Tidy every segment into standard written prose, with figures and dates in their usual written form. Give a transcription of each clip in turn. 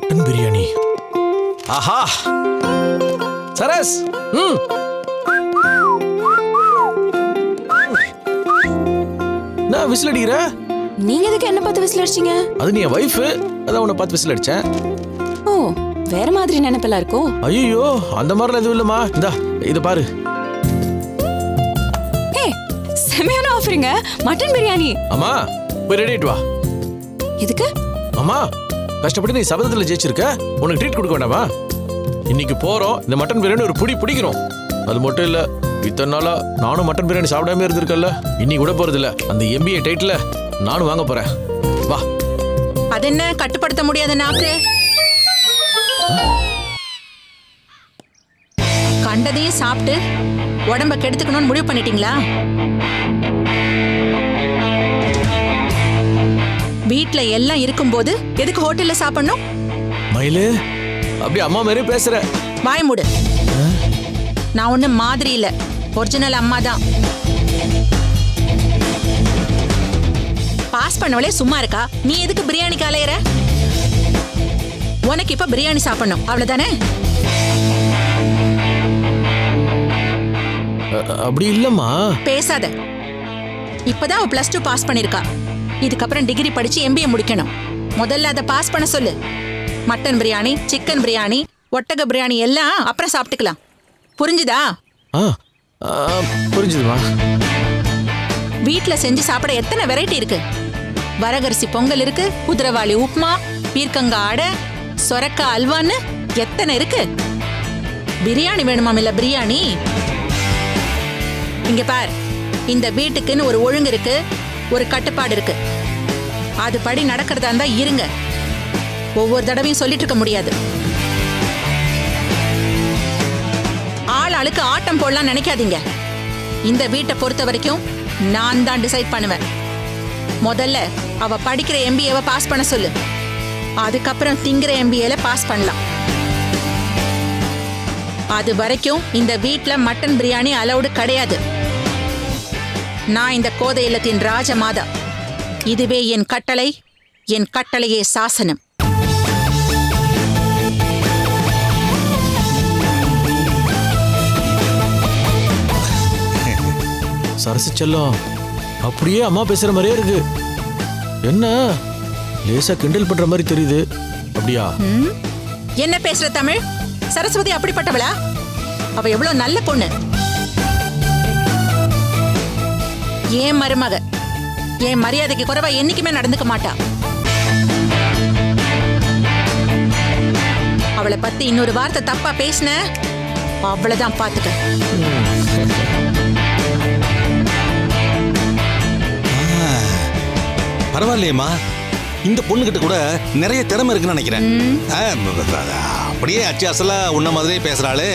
Mutton biryani. ஆஹா சரஸ். நான் whistle அடிக்கிற. நீங்க எதுக்கு என்ன பார்த்து விசில் அடிச்சீங்க? அது நீ வைஃப், அதான் உன்னை பார்த்து விசில் அடிச்சேன். ஓ, வேற மாதிரி நினைப்பெல்லாம் இருக்கோ? ஐயோ அந்த மாதிரிலாம் எதுவும் இல்லம்மா. இந்தா இத பாரு. செமையான ஆஃபருங்க, மட்டன் பிரியாணி. அம்மா போய் ரெடி ஆயிட்டு வா. எதுக்கு? அம்மா கஷ்டப்பட்டு நீ சபதத்துல ஜெயிச்சிருக்க, உனக்கு ட்ரீட் கொடுக்க வேண்டாமா? இன்னைக்கு போறோம், இந்த மட்டன் பிரியாணி ஒரு புடி பிடிக்கிறோம். அது மட்டும் இல்ல, இத்தனை நாளா நானும் மட்டன் பிரியாணி சாப்பிடாம இருந்திருக்கல, இன்னைக்கு கூட போறது இல்ல. அந்த MBA டைட்டில நானும் வாங்க போறேன். வா. அது என்ன கட்டுப்படுத்த முடியாத நாக்கு? கண்டதையும் சாப்பிட்டு உடம்ப கெடுத்துக்கணும்னு முடிவு பண்ணிட்டீங்களா? வீட்ல எல்லாம் இருக்கும்போது எதுக்கு ஹோட்டல்ல சாப்பிடணும்? மயிலு அப்படியே அம்மா மாதிரி பேசுற. வாய் மூடு. நான் ஒண்ணு மாதிரி இல்ல, ஒரிஜினல் அம்மா தான். பாஸ் பண்ணவளே சும்மா இருக்கா, நீ எதுக்கு பிரியாணிக்கு அலையற? உனக்கு இப்ப பிரியாணி சாப்பிடணும், அவ்வளவுதானே? அப்படி இல்லம்மா. பேசாத. இப்பதான் அவ +2 பாஸ் பண்ணிருக்கா. இதுக்கப்புறம் டிகிரி படிச்சு MBA முடிக்கணும். முதல்ல அதை பாஸ் பண்ண சொல்லு. மட்டன் பிரியாணி, சிக்கன் பிரியாணி, ஒட்டக பிரியாணி எல்லாம் அப்புறம் சாப்பிட்டுக்கலாம். புரிஞ்சுதா? புரிஞ்சுதுமா. வீட்ல செஞ்சு சாப்பிட எத்தனை வெரைட்டி இருக்கு. வரகரிசி பொங்கல் இருக்கு, குதிரவாளி உப்புமா, பீர்க்கங்காய் அடை, சொரக்காய் அல்வான்னு எத்தனை இருக்கு. பிரியாணி வேணுமாம் இல்ல பிரியாணி? இங்க பார், இந்த வீட்டுக்குன்னு ஒரு ஒழுங்கு இருக்கு, ஒரு கட்டுப்பாடு இருக்கு. அது படி நடக்கிறதா இருந்தா இருங்க. ஒவ்வொரு தடவையும் சொல்லிட்டு இருக்க முடியாது. ஆளுக்கு ஆட்டம் போடலாம் நினைக்காதீங்க. இந்த வீட்டை பொறுத்த வரைக்கும் நான் தான் டிசைட் பண்ணுவேன். முதல்ல அவ படிக்கிற MBAவை பாஸ் பண்ண சொல்லு. அதுக்கப்புறம் திங்கிற MBAல பாஸ் பண்ணலாம். அது வரைக்கும் இந்த வீட்ல மட்டன் பிரியாணி அலௌடு கிடையாது. நான் இந்த கோதை இல்லத்தின் ராஜமாதா. இதுவே என் கட்டளை, என் கட்டளையே சாசனம். சரசு செல்லம், அப்படியே அம்மா பேசுற மாதிரியே இருக்கு. என்ன லேசா கிண்டல் பண்ற மாதிரி தெரியுது. அப்படியா? என்ன பேசுற தமிழ்? சரஸ்வதி அப்படிப்பட்டவளா? அவ எவ்வளவு நல்ல பொண்ணு. ஏன் மருமக என் மரியாதைக்கு குறைவா என்னைக்குமே நடந்துக்க மாட்டா. அவளை பத்தி இன்னொரு வார்த்தை தப்பா பேசின அவ்வளவுதான், பாத்துக்க. பரவாயில்லையம்மா, இந்த பொண்ணுகிட்ட கூட நிறைய திறமை இருக்குன்னு நினைக்கிறேன். அப்படியே அச்சு அசலா உன்ன மாதிரியே பேசுறாளே,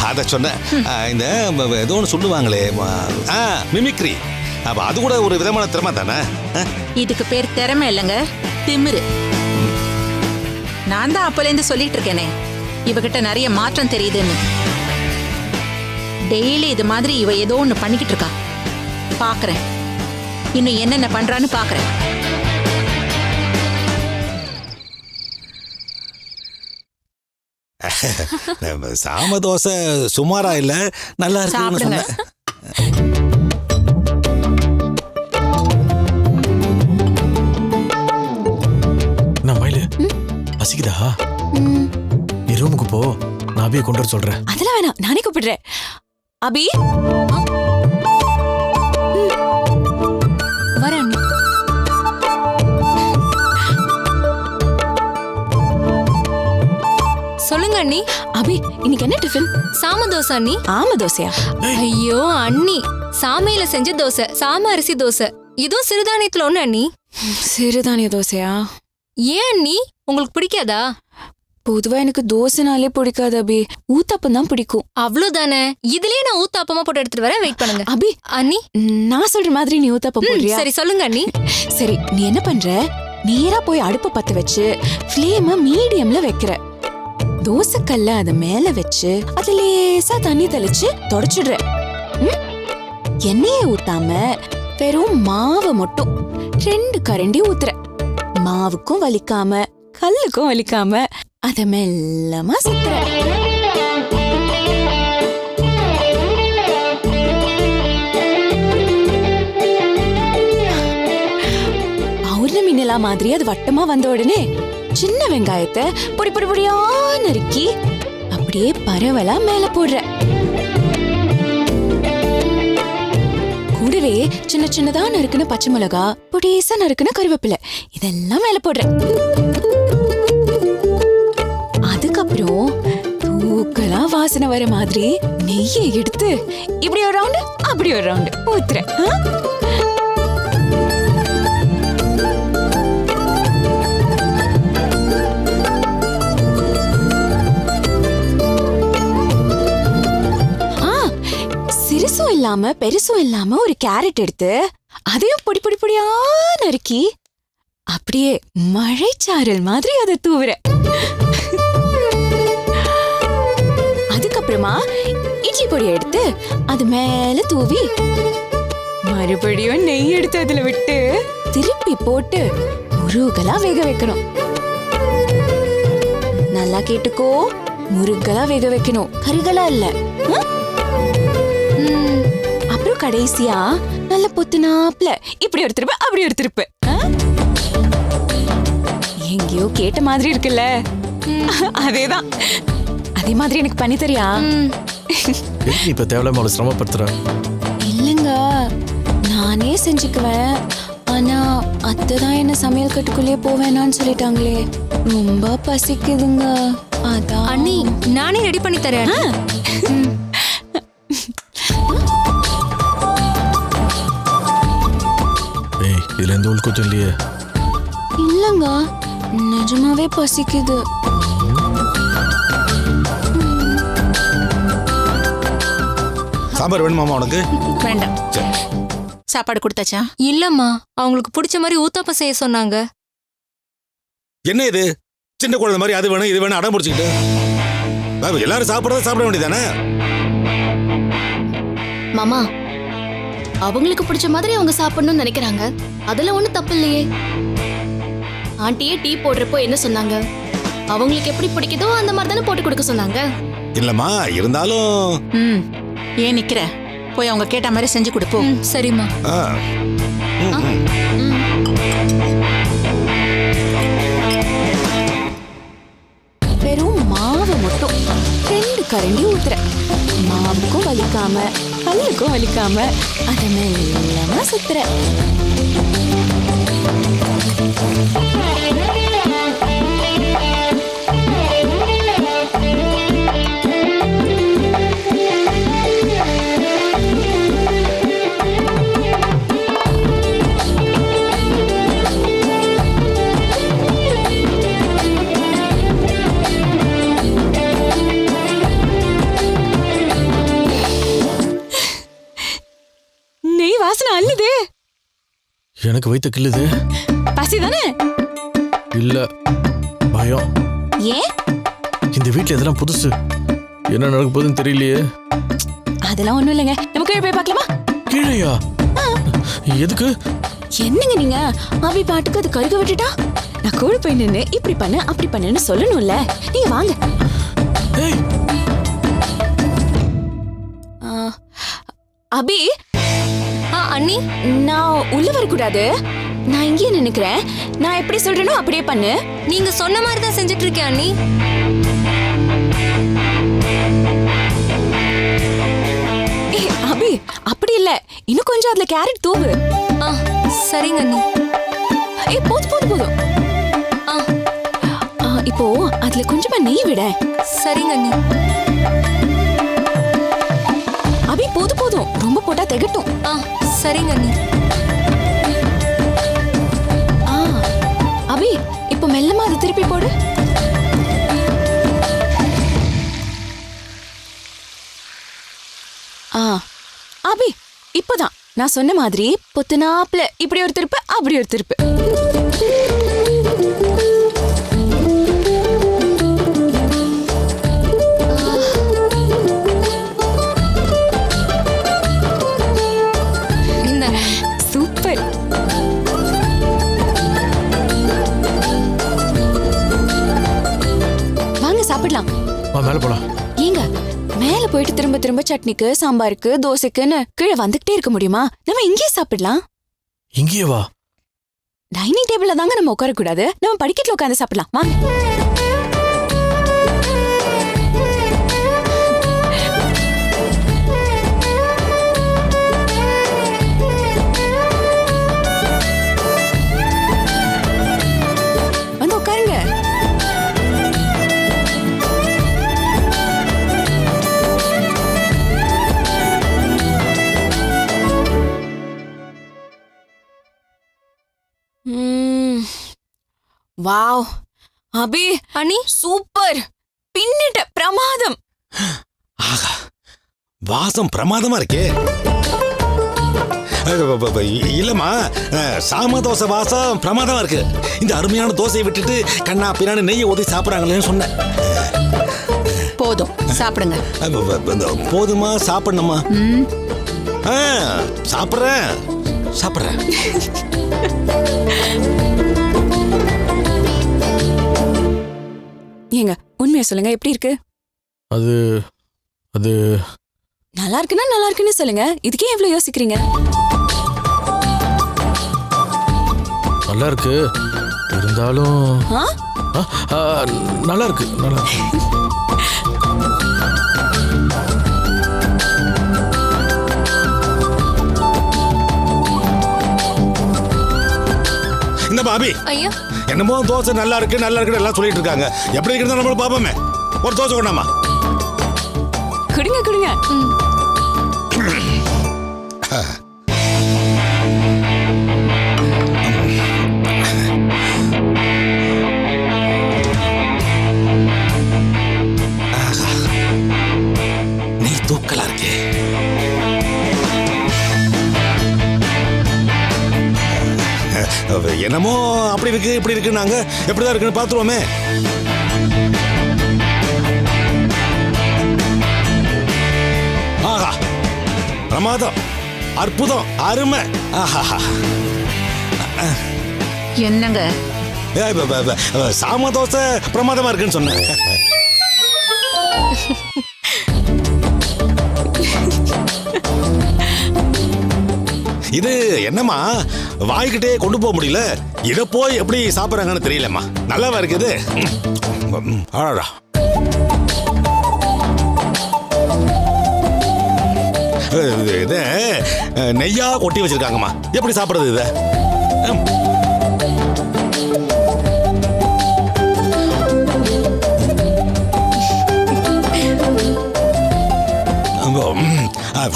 அதை சொன்னேன். இந்த ஏதோ ஒன்று சொல்லுவாங்களே, மிமிக்ரி, அது கூட ஒரு விதமான திறமை தானே? இதுக்கு பேர் திறமை இல்லைங்க, திமிரு. நான் தான் அப்பலேருந்து சொல்லிட்டு இருக்கேனே, இவகிட்ட நிறைய மாற்றம் தெரியுதுன்னு. டெய்லி இது மாதிரி இவ ஏதோ ஒன்று பண்ணிக்கிட்டு இருக்கா. பாக்குறேன், இன்னும் என்னென்ன பண்றான்னு பாக்குறேன். சாம தோசை சுமாரா இல்ல, நல்லா இருக்குன்னு சொன்னேன். நான் மயிலு பசிக்குதா? நீ ரூமுக்கு போ, நான் அபியை கொண்டு வர சொல்றேன். அதெல்லாம் வேணாம், நானே கூப்பிடுறேன். அபி வரேன். சொல்லுங்க அண்ணி. அபி, இன்னைக்கு என்ன டிஃபன்? சாம தோசை அண்ணி. ஆம தோசையா? ஐயோ அண்ணி, சாமையில செஞ்ச தோசை, சாம அரிசி தோசை. இதுவும் சிறுதானியத்துல ஒண்ணு அண்ணி. சிறுதானிய தோசையா? ஏன் அண்ணி, உங்களுக்கு பிடிக்காதா? பொதுவா எனக்கு தோசைனாலே பிடிக்காது அபி, ஊத்தாப்பம் தான் பிடிக்கும். அவ்வளவுதானே, இதுலயே நான் ஊத்தாப்பமா போட்டு எடுத்துட்டு வரேன், வெயிட் பண்ணுங்க. அபி அண்ணி, நான் சொல்ற மாதிரி நீ ஊத்தாப்பம் போடுறியா? சரி சொல்லுங்க அண்ணி. சரி, நீ என்ன பண்ற, நேரா போய் அடுப்பை பத்த வச்சு ஃப்ளேமை மீடியம்ல வைக்கிற. தோசைக்கல்ல அத மேல வச்சு அது லேசா தண்ணி தெளிச்சு தொடச்சிடுற. எண்ணெயை ஊத்தாம வெறும் மாவை மட்டும் 2 கரண்டி ஊத்துற. மாவுக்கும் வலிக்காம கல்லுக்கும் வலிக்காம அத மெல்லமா சுத்துற. பௌர்ணமி நிலா மாதிரி அது வட்டமா வந்த உடனே சின்ன வெங்காயத்தை பொடி பொடி பொடியா நறுக்கி அப்படியே பரவலா மேல போடுற. கூடவே சின்ன சின்னதா நறுக்குன பச்சை மிளகா, பொடிசா நறுக்குன கருவேப்பிலை இதெல்லாம் மேல போடுற. அதுக்கப்புறம் தூக்கலா வாசனை வர மாதிரி நெய்யை எடுத்து இப்படி ஒரு ரவுண்டு அப்படி ஒரு ரவுண்டு ஊத்துற. சிறுசும் இல்லாம பெருசும் இல்லாம ஒரு கேரட் எடுத்து அதையும் பொடி பொடி பொடியா நறுக்கி அப்படியே மழைச்சாரல் மாதிரி அதை தூவுற. அதுக்கப்புறமா இட்லி பொடியை எடுத்து அது மேல தூவி மறுபடியும் நெய் எடுத்து அதுல விட்டு திருப்பி போட்டு முருகலா வேக வைக்கணும். நல்லா கேட்டுக்கோ, முருகலா வேக வைக்கணும், கருகலா இல்ல. அப்புறம் கடைசியா நல்ல பொத்துனாப்ல இப்படி ஒரு திருப்பு அப்படி ஒரு திருப்பு. எங்கேயோ கேட்ட மாதிரி இருக்குல்ல? அதேதான். அதே மாதிரி எனக்கு பண்ணி தரியா? எதுக்கு இப்ப தேவையில்லாம அவளை சிரமப்படுத்துற? இல்லங்க, நானே செஞ்சுக்குவேன். ஆனா அத்தைதான் என்ன சமையல் கட்டுக்குள்ளேயே போவேனான்னு சொல்லிட்டாங்களே. ரொம்ப பசிக்குதுங்க. அதான். அண்ணி நானே ரெடி பண்ணி தரேன். ஏய், இதுல எந்த உள்கூத்தும் இல்லையே. இல்லங்க, நிஜமாவே பசிக்குது. சாம்பார் வேணுமாமா உனக்கு? வேண்டாம். சாப்பாடு கொடுத்தாச்சா? இல்லம்மா, அவங்களுக்கு பிடிச்ச மாதிரி ஊத்தாப்பம் செய்ய சொன்னாங்க. என்ன இது சின்ன குழந்தை மாதிரி அது வேணும் இது வேணும் அடம் பிடிச்சிக்கிட்டு? எல்லாரும் சாப்பிடறத சாப்பிட வேண்டியதானே? மாமா, அவங்களுக்கு பிடிச்ச மாதிரி அவங்க சாப்பிடணும்னு நினைக்கிறாங்க. அதுல ஒண்ணும் தப்பு இல்லையே. ஆண்டியே டீ போடுறப்போ என்ன சொன்னாங்க? அவங்களுக்கு எப்படி பிடிக்குதோ அந்த மாதிரி தானே போட்டு கொடுக்க சொன்னாங்க. இல்லம்மா, இருந்தாலும் ஏன் நிக்கிற? போய் அவங்க கேட்ட மாதிரி செஞ்சு கொடுப்போம். சரிம்மா. வெறும் மாவு மட்டும் 2 கரண்டி ஊத்துற. மாவுக்கும் வலிக்காம பல்லுக்கும் வலிக்காம அத மெல்லமா சுத்துற. நெய் வாசனை அள்ளுதே. எனக்கு வயித்து கிள்ளுது. பசிதானே? இல்ல, பயம். ஏன்? இந்த வீட்ல இதெல்லாம் புதுசு, என்ன நடக்க போகுதுன்னு தெரியலையே. அதெல்லாம் ஒண்ணும் இல்லைங்க, நம்ம கீழே போய் பார்க்கலாமா? கீழையா? எதுக்கு? என்னங்க நீங்க அவி பாட்டுக்கு அது கருக விட்டுட்டா நான் கூட போய் நின்னு இப்படி பண்ணு அப்படி பண்ணுன்னு சொல்லணும்ல. நீங்க வாங்க. ஏய், அபி, அண்ணி நான் உள்ள வரக்கூடாது. நான் இங்கே நினைக்கிறேன். நான் எப்படி சொல்றேனோ அப்படியே பண்ணு. நீங்க சொன்ன மாதிரி தான் செஞ்சுட்டு இருக்கேன் அண்ணி. அபி, அப்படி இல்ல, இன்னும் கொஞ்சம் அதுல கேரட் தூவு. சரிங்க அண்ணி. போதும் போதும் போதும். இப்போ அதுல கொஞ்சமா நெய் விட. சரிங்க அண்ணி. அபி, போதும் போதும், ரொம்ப போட்டா திகட்டும். சரிங்க அண்ணி. அபி, இப்போ மெல்லமா அதை திருப்பி போடு. அபி, இப்பதான் நான் சொன்ன மாதிரி பொத்துனாப்ல இப்படி ஒரு திருப்பு அப்படி ஒரு திருப்பு. சூப்பர். வா மேல போலாம். ஏங்க மேல போயிட்டு திரும்ப திரும்ப சட்னிக்கு சாம்பாருக்கு தோசைக்குன்னு கீழே வந்துகிட்டே இருக்க முடியுமா? நம்ம இங்கேயே சாப்பிடலாம். இங்கேயே வா. டைனிங் டேபிள்ல தாங்க நம்ம உட்கார கூடாது, நம்ம படிக்கட்டுல உட்காந்து சாப்பிடலாம். வாங்க. வந்து உட்காருங்க. வாவ் அபி, அண்ணி சூப்பர், பின்னிட்ட, பிரமாதம். ஆகா, வாசம் பிரமாதமா இருக்கே. இல்லம்மா, சாம தோசை வாசம் பிரமாதமா இருக்கு. இந்த அருமையான தோசையை விட்டுட்டு கண்ணா பின்னாடி நெய்யை ஊற்றி சாப்பிட்றாங்களேன்னு சொன்னேன். போதும், சாப்பிடுங்க. போதுமா? சாப்பிடணுமா? சாப்பிட்றேன் சாப்பிட்றேன். ஏங்க உண்மையா சொல்லுங்க, எப்படி இருக்கு? அது அது நல்லா இருக்குன்னா நல்லா இருக்குன்னு சொல்லுங்க, இதுக்கே எவ்வளவு யோசிக்கிறீங்க? நல்லா இருக்கு, இருந்தாலும் ஆ? நல்லா இருக்கு, நல்லா இருக்கு. இந்த பாபி, ஐயா என்னமோ தோசை நல்லா இருக்கு நல்லா இருக்கு எல்லாம் சொல்லிட்டு இருக்காங்க. எப்படி இருக்குன்னு நம்மளும் பாப்போமே. ஒரு தோசை கொண்டாமா. குடுங்க குடுங்க. நீ தூக்கலா இருக்கே. என்னமோ அப்படி இருக்கு இப்படி இருக்கு, நாங்க எப்படிதான் இருக்குன்னு பாத்துருவோமே. ஆஹா, பிரமாதம், அற்புதம், அருமை. ஆஹா, என்னங்க சாம தோசை பிரமாதமா இருக்குன்னு சொன்னேன். இது என்னம்மா வாய்கிட்டே கொண்டு போக முடியல, இத போய் எப்படி சாப்பிட்றாங்கன்னு தெரியலம்மா. நல்லாவா இருக்குது. இது நெய்யா கொட்டி வச்சிருக்காங்கம்மா. எப்படி சாப்பிடுறது இத?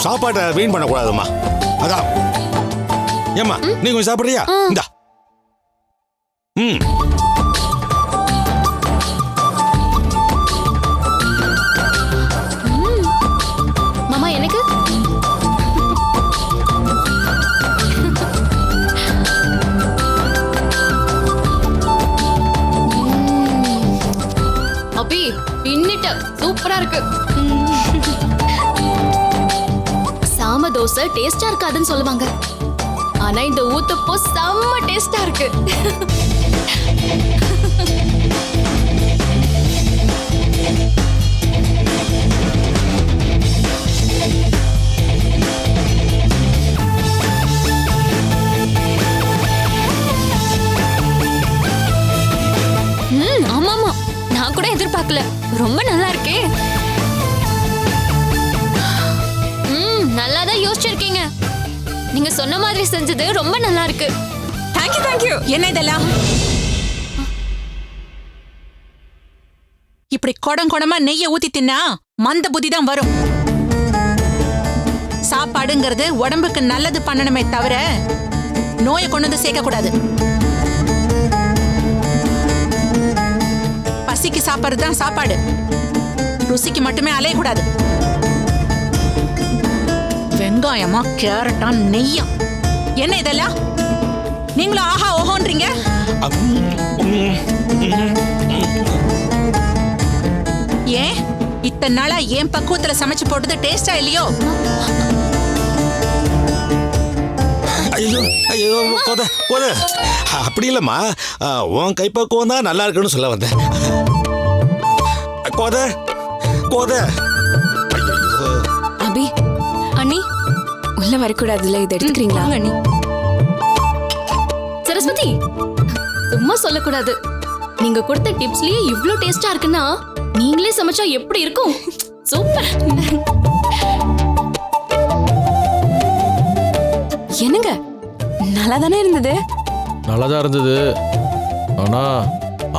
சாப்பாட்டை வீண் பண்ணக்கூடாதுமா. அதான் ஏம்மா, நீ கொஞ்சம் சாப்பிடுறியா? இந்தா. மாமா எனக்கு அபி பின்னிட்ட, சூப்பரா இருக்கு. சாம தோசை டேஸ்டா இருக்காதுன்னு சொல்லுவாங்க, ஆனா இந்த ஊத்தப்போ செம்ம டேஸ்டா இருக்கு. ஆமாமா, நான் கூட எதிர்பார்க்கல, ரொம்ப நல்லா இருக்கே. நல்லாதான் யோசிச்சிருக்கீங்க. நீங்க சொன்ன மாதிரி செஞ்சது ரொம்ப நல்லா இருக்கு. Thank you thank you. என்ன இதெல்லாம்? இப்படி குடம் குடமா நெய்ய ஊத்தி தின்னா மந்த புத்தி தான் வரும். சாப்பாடுங்கிறது உடம்புக்கு நல்லது பண்ணணுமே தவிர நோயை கொண்டு வந்து சேர்க்க கூடாது. பசிக்கு சாப்பிடுறது தான் சாப்பாடு, ருசிக்கு மட்டுமே அலையக்கூடாது. வெங்காயமா கேரட்டா நெய்யா, என்ன இதெல்லாம்? நீங்களும் ஆஹா ஓஹோன்றீங்க. ஏன் இத்தனை நாளா என் பக்குவத்துல சமைச்சு போட்டது டேஸ்டா இல்லையோ? ஐயோ ஐயோ, அப்படி இல்லம்மா, உன் கைப்பக்குவம் தான் நல்லா இருக்குன்னு சொல்ல வந்தேன். கோத. அபி அண்ணி உள்ள வரக்கூடாதுல, இதை எடுத்துக்கிறீங்களா? வாங்க அண்ணி. சரஸ்வதி, சும்மா சொல்லக்கூடாது. நீங்க கொடுத்த டிப்ஸ்லயே இவ்ளோ டேஸ்டா இருக்குன்னா நீங்களே சமைச்சா எப்படி இருக்கும்? சூப்பர். என்னங்க, நல்லா தானே இருந்தது? நல்லா தான் இருந்தது. ஆனா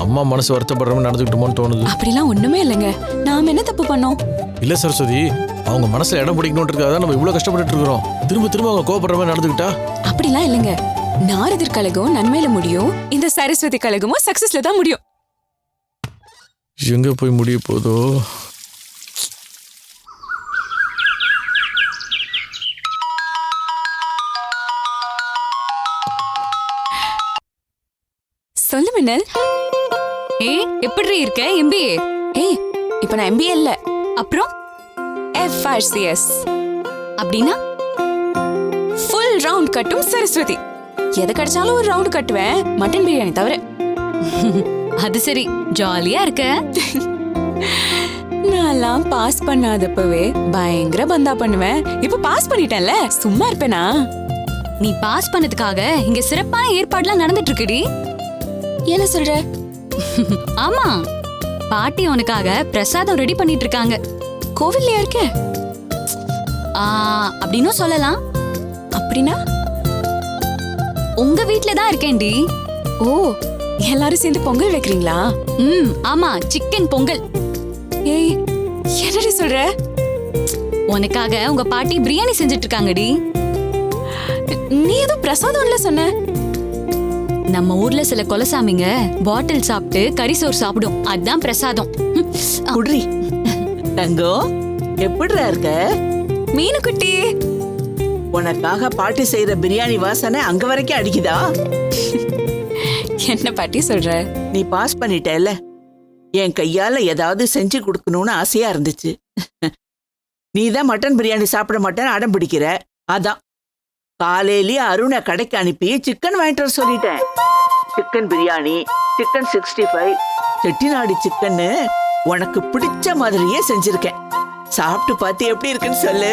அம்மா மனசு வருத்தப்படுற மாதிரி நடந்துக்கிட்டோமோன்னு தோணுது. அப்படிலாம் ஒண்ணுமே இல்லைங்க. நாம என்ன தப்பு பண்ணோம்? இல்ல சரஸ்வதி, அவங்க மனசுல இடம் பிடிக்கணுன்றதுக்காக தான் நம்ம இவ்வளவு கஷ்டப்பட்டு இருக்கிறோம். திரும்ப திரும்ப அவங்க கோபப்படுற மாதிரி நடந்துக்கிட்டா அப்படிலாம் இல்லைங்க. நாரதர் கழகம் நன்மையில முடியும், இந்த சரஸ்வதி கழகமும் சக்சஸ்ல தான் முடியும். எங்க போய் முடிய போதோ. சொல்லு மின்னல். எப்படி இருக்க எம்பிஏ? ஏய், இப்ப நான் MBA இல்ல, அப்புறம் FRCS. அப்படின்னா ஃபுல் ரவுண்ட் கட்டும் சரஸ்வதி. எதை கிடைச்சாலும் ஒரு ரவுண்ட் கட்டுவேன், மட்டன் பிரியாணி தவிர. அது சரி, ஜாலியா இருக்க. நான்லாம் பாஸ் பண்ணாதப்பவே பயங்கர பந்தா பண்ணுவேன். இப்ப பாஸ் பண்ணிட்டேன்ல, சும்மா இருப்பேனா? நீ பாஸ் பண்ணதுக்காக இங்க சிறப்பான ஏற்பாடுலாம் நடந்துட்டு இருக்குடி. என்ன சொல்ற? ஆமா, பாட்டி உனக்காக பிரசாதம் ரெடி பண்ணிட்டு இருக்காங்க. கோவில்லையா இருக்க? அப்படின்னு சொல்லலாம். அப்படின்னா உங்க வீட்ல தான் இருக்கேன்டி. ஓ, எல்லாரும் சேர்ந்து பொங்கல் வைக்கிறீங்களா? ஆமா, சிக்கன் பொங்கல். ஏய், என்னடி சொல்ற? உனக்காக உங்க பாட்டி பிரியாணி செஞ்சுட்டு இருக்காங்கடி. நீ ஏதோ பிரசாதம்ல சொன்ன. நம்ம ஊர்ல சில கொலசாமிங்க பாட்டில் சாப்பிட்டு கறி சோறு சாப்பிடும், அதான் பிரசாதம். குட்ரி தங்கம், எப்படிடா இருக்க? மீனுக்குட்டி, உனக்காக பாட்டி செய்யற பிரியாணி வாசனை அங்க வரைக்கும் அடிக்குதா? என்ன பாட்டி சொல்ற? நீ பாஸ் பண்ணிட்டல, என் கையால ஏதாவது செஞ்சு கொடுக்கணும்னு ஆசையா இருந்துச்சு. நீ தான் மட்டன் பிரியாணி சாப்பிட மாட்டேன்னு அடம் பிடிக்கிற. அதான் காலையிலேயே அருணை கடைக்கு அனுப்பி சிக்கன் வாங்கிட்டு வர சொல்லிட்டேன். சிக்கன் பிரியாணி, சிக்கன் 65, செட்டிநாடு சிக்கன்னு உனக்கு பிடிச்ச மாதிரியே செஞ்சிருக்கேன். சாப்பிட்டு பார்த்து எப்படி இருக்குன்னு சொல்லு.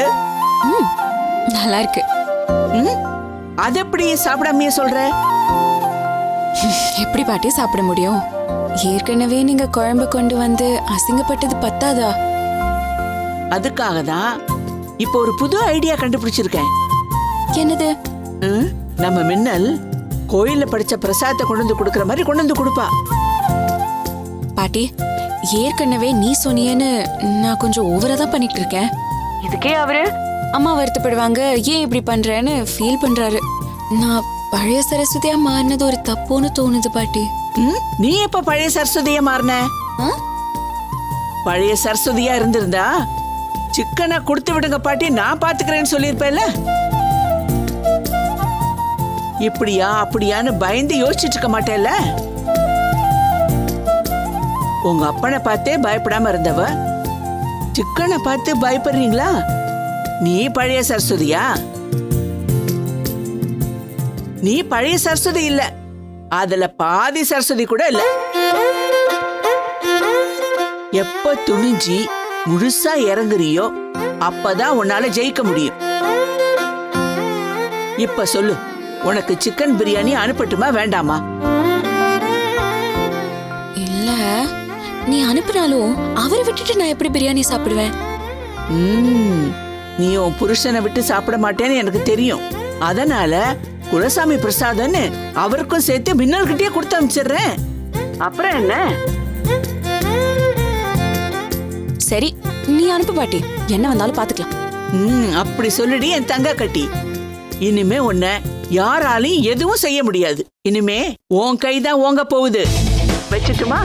நல்லா இருக்கு. அது எப்படி சாப்பிடாமையே சொல்ற? எப்படி பாட்டி சாப்பிட முடியும்? ஏற்கனவே நீங்க குழம்பு கொண்டு வந்து அசிங்கப்பட்டது பத்தாதா? அதுக்காக தான் இப்போ ஒரு புது ஐடியா கண்டுபிடிச்சிருக்கேன். என்னது? நம்ம மின்னல் கோயில்ல படிச்ச பிரசாதத்தை கொண்டு வந்து கொடுக்கற மாதிரி கொண்டு வந்து கொடுப்பா. பாட்டி, ஏற்கனவே நீ சொன்னியேன்னு நான் கொஞ்சம் ஓவரா தான் பண்ணிட்டு இருக்கேன். இதுக்கே அவரு அம்மா வருத்தப்படுவாங்க, ஏன் இப்படி பண்றேன்னு ஃபீல் பண்றாரு. நான் பழைய சரஸ்வதியா மாறினது ஒரு தப்புன்னு தோணுது பாட்டி. நீ எப்ப பழைய சரஸ்வதியா மாறின? பழைய சரஸ்வதியா இருந்திருந்தா சிக்கனை கொடுத்து விடுங்க பாட்டி, நான் பாத்துக்கிறேன்னு சொல்லியிருப்பேன்ல. இப்படியா அப்படியான்னு பயந்து யோசிச்சுட்டு இருக்க மாட்டேல்ல. உங்க அப்பனை பார்த்தே பயப்படாம இருந்தவ சிக்கனை பார்த்து பயப்படுறீங்களா? நீ பழைய சரஸ்வதியா? நீ பழைய சரஸ்வதி இல்ல, அதுல பாதி சரஸ்வதி கூட இல்ல. எப்ப துணிஞ்சி முழுசா இறங்குறியோ அப்பதான் உன்னால ஜெயிக்க முடியும். இப்ப சொல்லு, உனக்கு சிக்கன் பிரியாணி அனுப்பட்டுமா வேண்டாமா? இல்ல, நீ அனுப்பினாலும் அவரை விட்டுட்டு நான் எப்படி பிரியாணி சாப்பிடுவேன்? நீ உன் புருஷனை விட்டு சாப்பிட மாட்டேன்னு எனக்கு தெரியும். அதனால குலசாமி பிரசாதன்னு அவருக்கும் சேர்த்து மின்னல்கிட்டயே கொடுத்து அனுப்பிச்சிடுறேன். அப்புறம் என்ன? சரி, நீ அனுப்பு பாட்டி, என்ன வந்தாலும் பாத்துக்கலாம். அப்படி சொல்லிடி என் தங்க கட்டி. இனிமே உன்னை யாராலையும் எதுவும் செய்ய முடியாது. இனிமே உன் கைதான் ஓங்க போகுது. வச்சுட்டுமா?